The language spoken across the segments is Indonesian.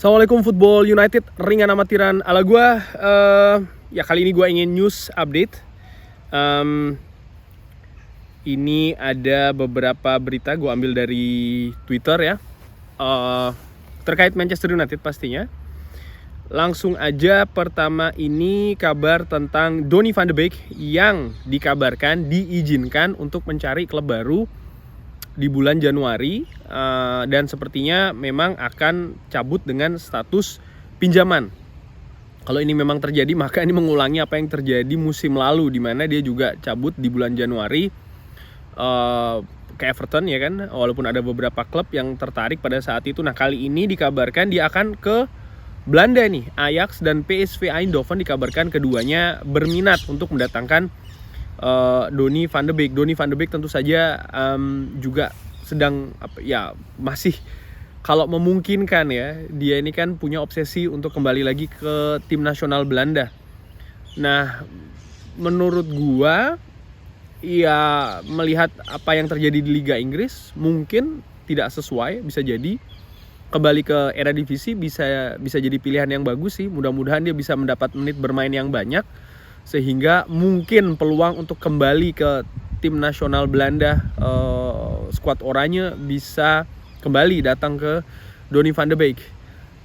Assalamualaikum Football United, ringan amatiran ala gue. Ya kali ini gue ingin news update. Ini ada beberapa berita gue ambil dari Twitter ya, terkait Manchester United pastinya. Langsung aja, pertama ini kabar tentang Donny van de Beek yang dikabarkan diizinkan untuk mencari klub baru di bulan Januari, dan sepertinya memang akan cabut dengan status pinjaman. Kalau ini memang terjadi, maka ini mengulangi apa yang terjadi musim lalu, di mana dia juga cabut di bulan Januari ke Everton ya kan, walaupun ada beberapa klub yang tertarik pada saat itu. Nah, kali ini dikabarkan dia akan ke Belanda nih. Ajax dan PSV Eindhoven dikabarkan keduanya berminat untuk mendatangkan Donny van de Beek. Donny van de Beek tentu saja juga sedang masih, kalau memungkinkan ya, dia ini kan punya obsesi untuk kembali lagi ke tim nasional Belanda. Nah, menurut gua ya, melihat apa yang terjadi di Liga Inggris mungkin tidak sesuai, bisa jadi kembali ke Eredivisie bisa jadi pilihan yang bagus sih. Mudah-mudahan dia bisa mendapat menit bermain yang banyak, sehingga mungkin peluang untuk kembali ke tim nasional Belanda, skuad oranye, bisa kembali datang ke Donny van de Beek.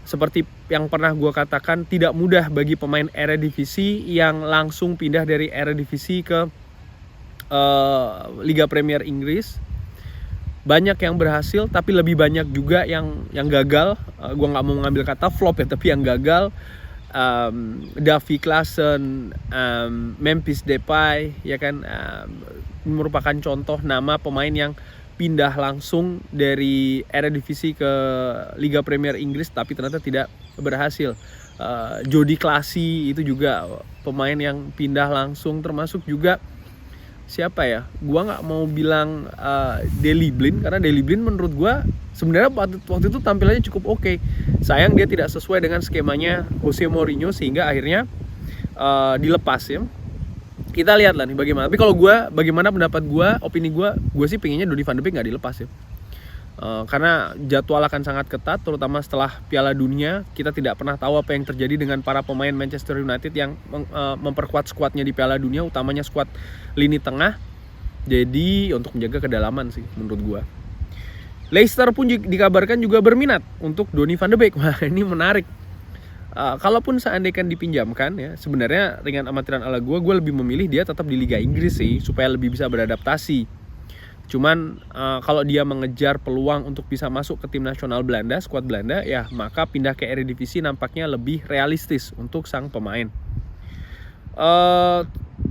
Seperti yang pernah gue katakan, tidak mudah bagi pemain Eredivisie yang langsung pindah dari Eredivisie ke Liga Premier Inggris. Banyak yang berhasil, tapi lebih banyak juga yang gagal. Gue nggak mau mengambil kata flop ya, tapi yang gagal. Davy Klaassen, Memphis Depay ya kan, merupakan contoh nama pemain yang pindah langsung dari Eredivisie ke Liga Premier Inggris tapi ternyata tidak berhasil. Jody Klaasie itu juga pemain yang pindah langsung, termasuk juga siapa ya? Gua nggak mau bilang Daley Blind, karena Daley Blind menurut gua sebenarnya waktu itu tampilannya cukup oke. Sayang dia tidak sesuai dengan skemanya Jose Mourinho, sehingga akhirnya dilepas ya. Kita lihat lah nih bagaimana. Tapi kalau gua, bagaimana pendapat gua, opini gua sih pengennya Donny van de Beek nggak dilepas ya. Karena jadwal akan sangat ketat, terutama setelah Piala Dunia. Kita tidak pernah tahu apa yang terjadi dengan para pemain Manchester United yang memperkuat skuadnya di Piala Dunia, utamanya skuad lini tengah. Jadi untuk menjaga kedalaman sih menurut gua. Leicester pun dikabarkan juga berminat untuk Donny van de Beek. Wah, ini menarik. Kalaupun seandainya dipinjamkan ya, sebenarnya ringan amatiran ala gue lebih memilih dia tetap di Liga Inggris sih, supaya lebih bisa beradaptasi. Cuman kalau dia mengejar peluang untuk bisa masuk ke tim nasional Belanda, skuad Belanda, ya maka pindah ke Eredivisie nampaknya lebih realistis untuk sang pemain.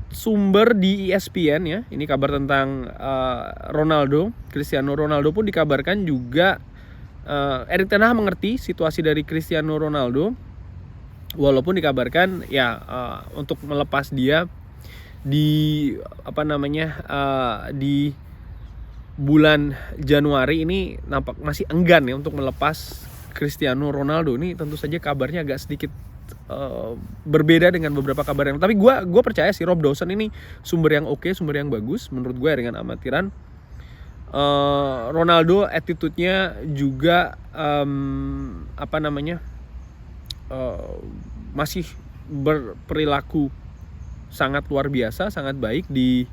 Sumber di ESPN ya, ini kabar tentang Cristiano Ronaldo pun dikabarkan juga Erik ten Hag mengerti situasi dari Cristiano Ronaldo, walaupun dikabarkan ya untuk melepas dia di di bulan Januari ini nampak masih enggan ya untuk melepas Cristiano Ronaldo. Ini tentu saja kabarnya agak sedikit berbeda dengan beberapa kabar yang, tapi gue percaya sih Rob Dawson ini sumber yang oke, sumber yang bagus menurut gue dengan amatiran. Ronaldo attitude-nya juga masih berperilaku sangat luar biasa, sangat baik di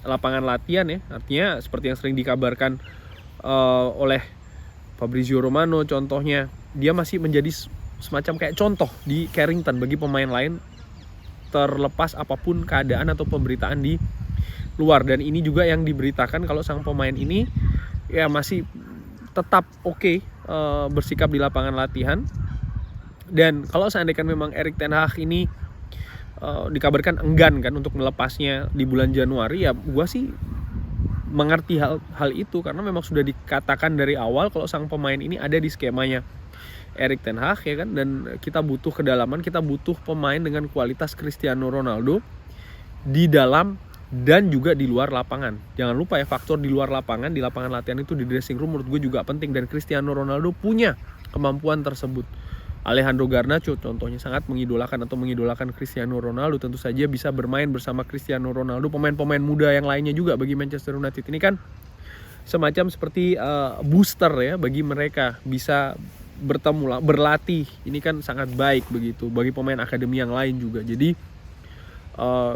lapangan latihan ya. Artinya seperti yang sering dikabarkan oleh Fabrizio Romano contohnya, dia masih menjadi semacam kayak contoh di Carrington bagi pemain lain, terlepas apapun keadaan atau pemberitaan di luar. Dan ini juga yang diberitakan kalau sang pemain ini ya masih tetap oke bersikap di lapangan latihan. Dan kalau seandainya memang Erik ten Hag ini dikabarkan enggan kan untuk melepasnya di bulan Januari, ya gua sih mengerti hal itu, karena memang sudah dikatakan dari awal kalau sang pemain ini ada di skemanya Erik ten Hag ya kan. Dan kita butuh kedalaman, kita butuh pemain dengan kualitas Cristiano Ronaldo di dalam dan juga di luar lapangan. Jangan lupa ya, faktor di luar lapangan, di lapangan latihan itu, di dressing room menurut gue juga penting, dan Cristiano Ronaldo punya kemampuan tersebut. Alejandro Garnacho contohnya sangat mengidolakan Cristiano Ronaldo, tentu saja bisa bermain bersama Cristiano Ronaldo. Pemain-pemain muda yang lainnya juga bagi Manchester United ini kan semacam seperti booster ya bagi mereka bisa bertemu, berlatih. Ini kan sangat baik begitu bagi pemain akademi yang lain juga. Jadi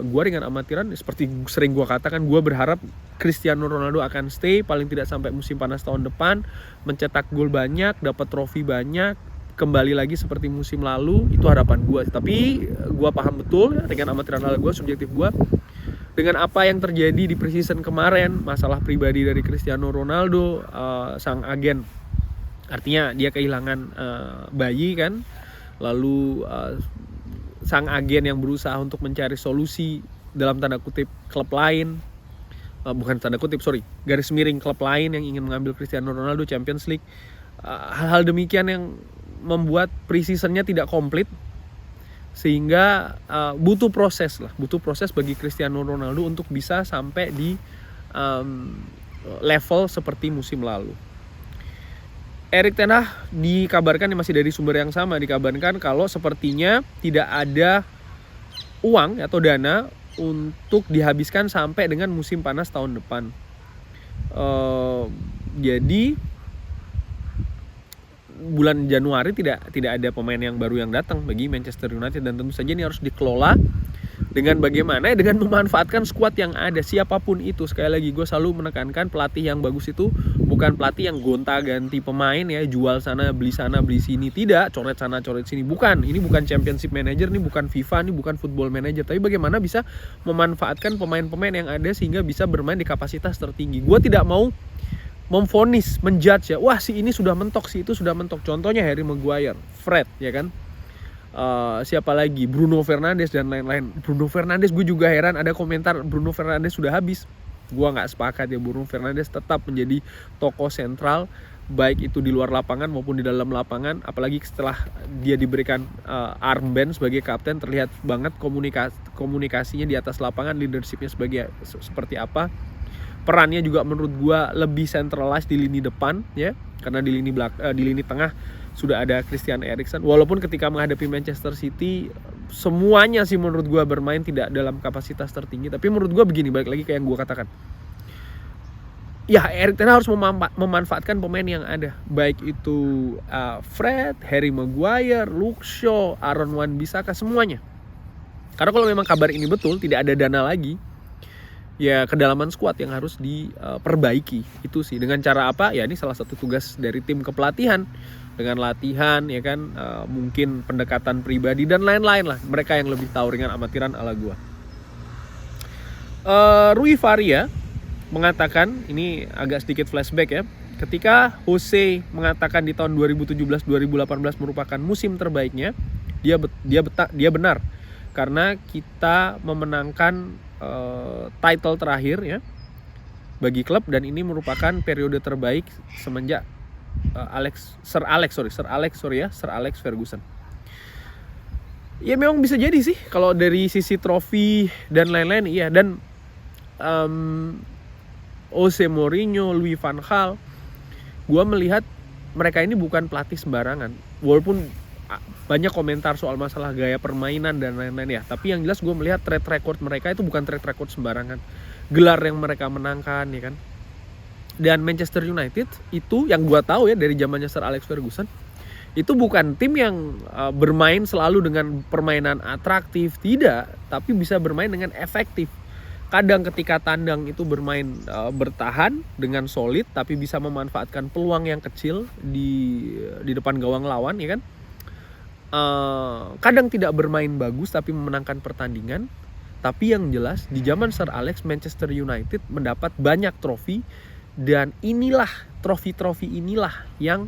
gue dengan amatiran seperti sering gue katakan, gue berharap Cristiano Ronaldo akan stay paling tidak sampai musim panas tahun depan, mencetak gol banyak, dapat trofi banyak, kembali lagi seperti musim lalu. Itu harapan gue. Tapi gue paham betul ya, dengan amatiran hal gue, subjektif gue, dengan apa yang terjadi di preseason kemarin, masalah pribadi dari Cristiano Ronaldo, sang agen, artinya dia kehilangan bayi kan, lalu sang agen yang berusaha untuk mencari solusi dalam tanda kutip klub lain, bukan tanda kutip, garis miring klub lain yang ingin mengambil Cristiano Ronaldo Champions League, hal-hal demikian yang membuat preseasonnya tidak komplit, sehingga butuh proses bagi Cristiano Ronaldo untuk bisa sampai di level seperti musim lalu. Erik ten Hag dikabarkan, masih dari sumber yang sama, dikabarkan kalau sepertinya tidak ada uang atau dana untuk dihabiskan sampai dengan musim panas tahun depan. Jadi bulan Januari tidak ada pemain yang baru yang datang bagi Manchester United, dan tentu saja ini harus dikelola dengan bagaimana, dengan memanfaatkan skuad yang ada, siapapun itu. Sekali lagi gue selalu menekankan, pelatih yang bagus itu bukan pelatih yang gonta-ganti pemain ya, jual sana beli sini, tidak, coret sana coret sini, bukan. Ini bukan championship manager, ini bukan FIFA, ini bukan football manager, tapi bagaimana bisa memanfaatkan pemain-pemain yang ada sehingga bisa bermain di kapasitas tertinggi. Gue tidak mau memvonis, menjudge ya, wah si ini sudah mentok, si itu sudah mentok. Contohnya Harry Maguire, Fred ya kan, siapa lagi, Bruno Fernandes dan lain-lain. Bruno Fernandes, gue juga heran ada komentar Bruno Fernandes sudah habis. Gue nggak sepakat ya, Bruno Fernandes tetap menjadi tokoh sentral, baik itu di luar lapangan maupun di dalam lapangan. Apalagi setelah dia diberikan armband sebagai kapten, terlihat banget komunikasinya di atas lapangan, leadershipnya seperti apa. Perannya juga menurut gue lebih centralized di lini depan ya, karena di lini tengah sudah ada Christian Eriksen. Walaupun ketika menghadapi Manchester City semuanya sih menurut gue bermain tidak dalam kapasitas tertinggi, tapi menurut gue begini, balik lagi kayak yang gue katakan, ya Erik ten Hag harus memanfaatkan pemain yang ada, baik itu Fred, Harry Maguire, Luke Shaw, Aaron Wan-Bissaka, semuanya. Karena kalau memang kabar ini betul, tidak ada dana lagi, ya kedalaman skuad yang harus diperbaiki. Itu sih, dengan cara apa? Ya ini salah satu tugas dari tim kepelatihan, dengan latihan ya kan, mungkin pendekatan pribadi dan lain-lain lah. Mereka yang lebih tahu, dengan amatiran ala gua. Rui Faria mengatakan, ini agak sedikit flashback ya, ketika Jose mengatakan di tahun 2017-2018 merupakan musim terbaiknya, dia benar, karena kita memenangkan title terakhir ya bagi klub, dan ini merupakan periode terbaik semenjak Sir Alex Ferguson. Ya memang bisa jadi sih kalau dari sisi trofi dan lain-lain, iya. Dan Jose Mourinho, Louis van Gaal, gue melihat mereka ini bukan pelatih sembarangan. Walaupun banyak komentar soal masalah gaya permainan dan lain-lain ya, tapi yang jelas gue melihat track record mereka itu bukan track record sembarangan. Gelar yang mereka menangkan ya kan. Dan Manchester United itu yang gue tahu ya dari zamannya Sir Alex Ferguson, itu bukan tim yang bermain selalu dengan permainan atraktif, tidak, tapi bisa bermain dengan efektif. Kadang ketika tandang itu bermain bertahan dengan solid, tapi bisa memanfaatkan peluang yang kecil di depan gawang lawan ya kan. Kadang tidak bermain bagus tapi memenangkan pertandingan. Tapi yang jelas di zaman Sir Alex, Manchester United mendapat banyak trofi, dan inilah trofi-trofi inilah yang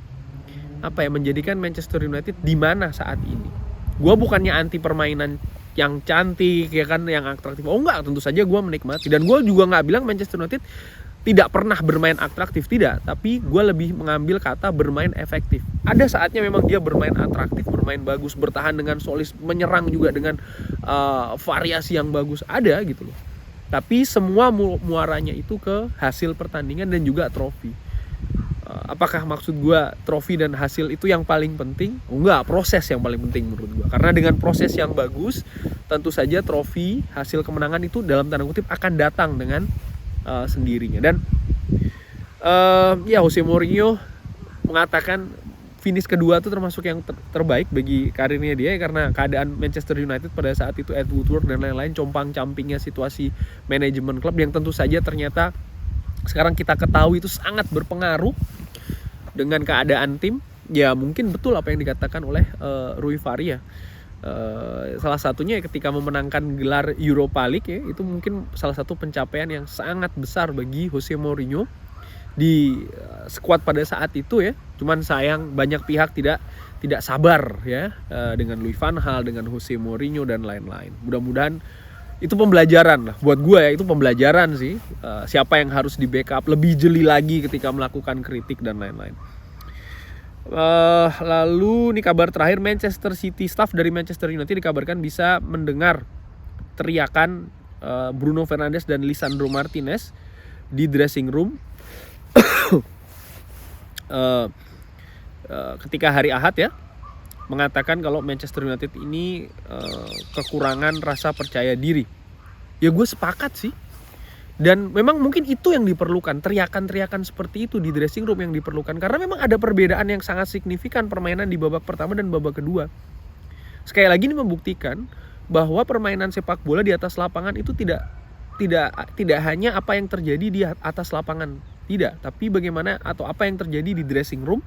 menjadikan Manchester United di mana saat ini. Gue bukannya anti permainan yang cantik ya kan, yang atraktif. Oh enggak, tentu saja gue menikmati, dan gue juga nggak bilang Manchester United tidak pernah bermain atraktif, tidak. Tapi gue lebih mengambil kata bermain efektif. Ada saatnya memang dia bermain atraktif, bermain bagus, bertahan dengan solid, menyerang juga dengan variasi yang bagus, ada gitu loh. Tapi semua muaranya itu ke hasil pertandingan dan juga trofi. Apakah maksud gue trofi dan hasil itu yang paling penting? Enggak, proses yang paling penting menurut gue. Karena dengan proses yang bagus, tentu saja trofi, hasil kemenangan itu dalam tanda kutip akan datang dengan sendirinya. Dan Ya Jose Mourinho mengatakan finish kedua tuh termasuk yang terbaik bagi karirnya dia, karena keadaan Manchester United pada saat itu, Ed Woodward dan lain-lain, compang-campingnya situasi manajemen klub yang tentu saja ternyata sekarang kita ketahui itu sangat berpengaruh dengan keadaan tim. Ya mungkin betul apa yang dikatakan oleh Rui Faria. Salah satunya ketika memenangkan gelar Europa League ya, itu mungkin salah satu pencapaian yang sangat besar bagi Jose Mourinho di skuad pada saat itu ya. Cuman sayang banyak pihak tidak sabar ya dengan Louis van Gaal, dengan Jose Mourinho dan lain-lain. Mudah-mudahan itu pembelajaran lah buat gue ya, itu pembelajaran sih. Siapa yang harus di backup lebih jeli lagi ketika melakukan kritik dan lain-lain. Lalu ini kabar terakhir, Manchester City, staff dari Manchester United dikabarkan bisa mendengar teriakan Bruno Fernandes dan Lisandro Martinez di dressing room ketika hari Ahad ya, mengatakan kalau Manchester United ini kekurangan rasa percaya diri. Ya gue sepakat sih. Dan memang mungkin itu yang diperlukan, teriakan-teriakan seperti itu di dressing room yang diperlukan. Karena memang ada perbedaan yang sangat signifikan permainan di babak pertama dan babak kedua. Sekali lagi ini membuktikan bahwa permainan sepak bola di atas lapangan itu tidak hanya apa yang terjadi di atas lapangan, tidak, tapi bagaimana atau apa yang terjadi di dressing room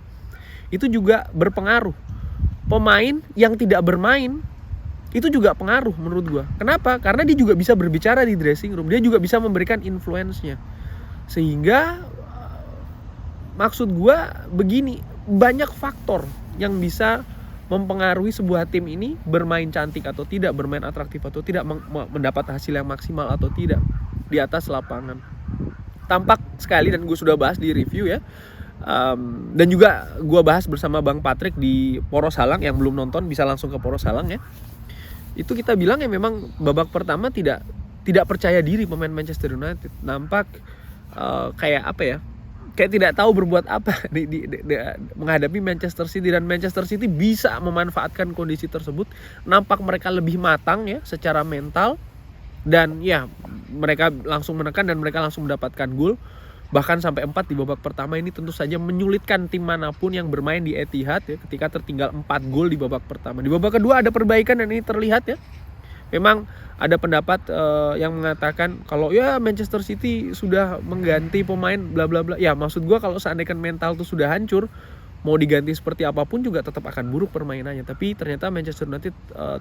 itu juga berpengaruh. Pemain yang tidak bermain itu juga pengaruh menurut gue. Kenapa? Karena dia juga bisa berbicara di dressing room, dia juga bisa memberikan influence-nya. Sehingga maksud gue begini, banyak faktor yang bisa mempengaruhi sebuah tim ini bermain cantik atau tidak, bermain atraktif atau tidak, mendapat hasil yang maksimal atau tidak di atas lapangan. Tampak sekali, dan gue sudah bahas di review ya, dan juga gue bahas bersama Bang Patrick di Poros Halang. Yang belum nonton bisa langsung ke Poros Halang ya. Itu kita bilang ya, memang babak pertama tidak percaya diri pemain Manchester United. Nampak kayak apa ya, kayak tidak tahu berbuat apa di menghadapi Manchester City. Dan Manchester City bisa memanfaatkan kondisi tersebut. Nampak mereka lebih matang ya secara mental, dan ya mereka langsung menekan dan mereka langsung mendapatkan gol. Bahkan sampai 4 di babak pertama. Ini tentu saja menyulitkan tim manapun yang bermain di Etihad ya, ketika tertinggal 4 gol di babak pertama. Di babak kedua ada perbaikan dan ini terlihat ya. Memang ada pendapat yang mengatakan kalau ya Manchester City sudah mengganti pemain bla bla bla. Ya maksud gue, kalau seandainya mental tuh sudah hancur, mau diganti seperti apapun juga tetap akan buruk permainannya. Tapi ternyata Manchester United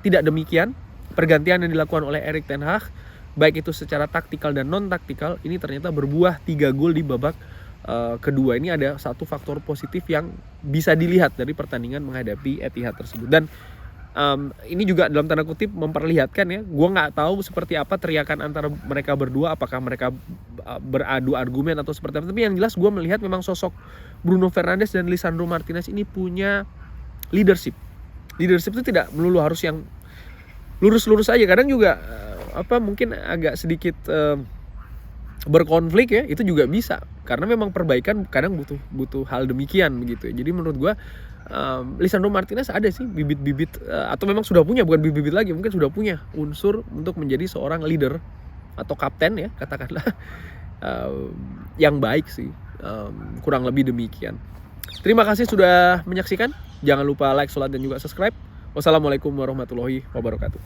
tidak demikian. Pergantian yang dilakukan oleh Erik ten Hag, baik itu secara taktikal dan non taktikal, ini ternyata berbuah 3 gol di babak kedua. Ini ada satu faktor positif yang bisa dilihat dari pertandingan menghadapi Etihad tersebut. Dan ini juga dalam tanda kutip memperlihatkan ya, gue nggak tahu seperti apa teriakan antara mereka berdua, apakah mereka beradu argumen atau seperti apa. Tapi yang jelas gue melihat memang sosok Bruno Fernandes dan Lisandro Martinez ini punya leadership. Leadership itu tidak melulu harus yang lurus-lurus aja, kadang juga mungkin agak sedikit berkonflik ya, itu juga bisa, karena memang perbaikan kadang butuh hal demikian begitu ya. Jadi menurut gue Lisandro Martinez ada sih bibit-bibit atau memang sudah punya, bukan bibit-bibit lagi, mungkin sudah punya unsur untuk menjadi seorang leader atau kapten ya, katakanlah yang baik sih, kurang lebih demikian. Terima kasih sudah menyaksikan, jangan lupa like, share, dan juga subscribe. Wassalamualaikum warahmatullahi wabarakatuh.